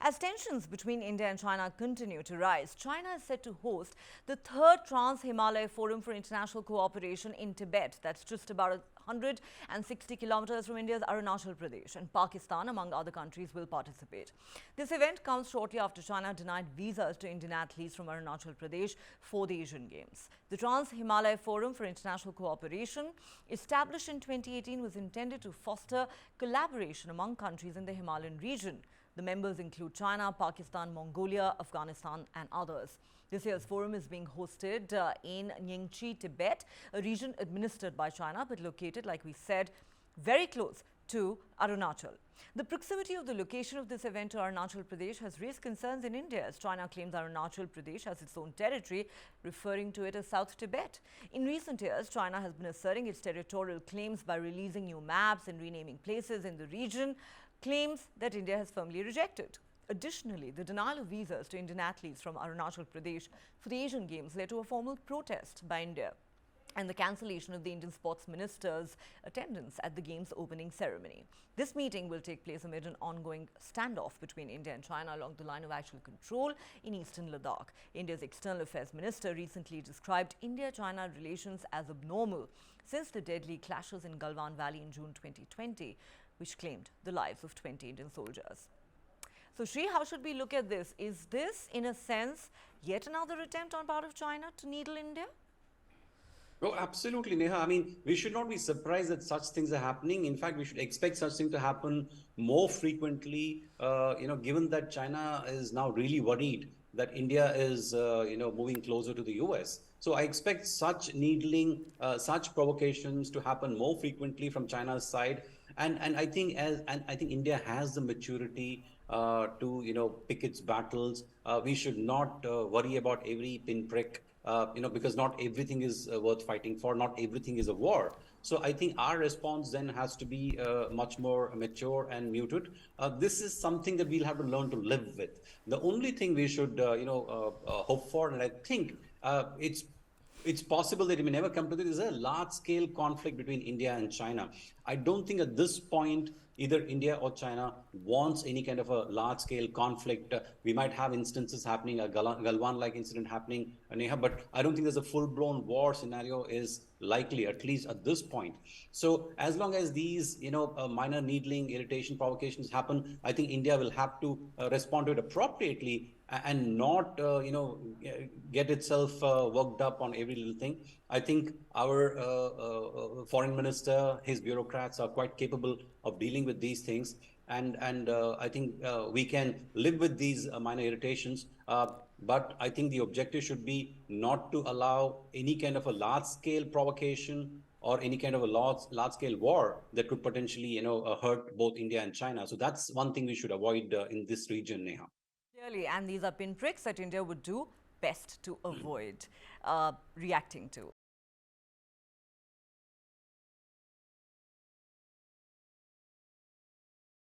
As tensions between India and China continue to rise, China is set to host the third Trans-Himalaya Forum for International Cooperation in Tibet. That's just about 160 kilometers from India's Arunachal Pradesh, and Pakistan, among other countries, will participate. This event comes shortly after China denied visas to Indian athletes from Arunachal Pradesh for the Asian Games. The Trans-Himalaya Forum for International Cooperation, established in 2018, was intended to foster collaboration among countries in the Himalayan region. The members include China, Pakistan, Mongolia, Afghanistan and others. This year's forum is being hosted in Nyingchi, Tibet, a region administered by China but located, like we said, very close to Arunachal. The proximity of the location of this event to Arunachal Pradesh has raised concerns in India, as China claims Arunachal Pradesh as its own territory, referring to it as South Tibet. In recent years, China has been asserting its territorial claims by releasing new maps and renaming places in the region, claims that India has firmly rejected. Additionally, the denial of visas to Indian athletes from Arunachal Pradesh for the Asian Games led to a formal protest by India and the cancellation of the Indian sports minister's attendance at the Games opening ceremony. This meeting will take place amid an ongoing standoff between India and China along the line of actual control in eastern Ladakh. India's External Affairs Minister recently described India-China relations as abnormal since the deadly clashes in Galwan Valley in June 2020, which claimed the lives of 20 Indian soldiers. So, Shri, how should we look at this? Is this, in a sense, yet another attempt on part of China to needle India? Oh, absolutely, Neha. I mean, we should not be surprised that such things are happening. In fact, we should expect such things to happen more frequently, given that China is now really worried that India is, moving closer to the US. So I expect such needling, such provocations to happen more frequently from China's side. And I think India has the maturity to pick its battles. We should not worry about every pinprick. Because not everything is worth fighting for, not everything is a war. So I think our response then has to be much more mature and muted. This is something that we'll have to learn to live with. The only thing we should, hope for, and I think it's possible that it may never come to this, is a large-scale conflict between India and China. I don't think at this point either India or China wants any kind of a large-scale conflict. We might have instances happening, a Galwan-like incident happening, Neha, but I don't think there's a full-blown war scenario is likely, at least at this point. So as long as these, minor needling, irritation, provocations happen, I think India will have to respond to it appropriately and not, get itself worked up on every little thing. I think our foreign minister, his bureaucrats are quite capable of dealing with these things. And I think we can live with these minor irritations. But I think the objective should be not to allow any kind of a large-scale provocation or any kind of a large-scale war that could potentially, hurt both India and China. So that's one thing we should avoid in this region, Neha. Clearly, and these are pinpricks that India would do best to avoid reacting to.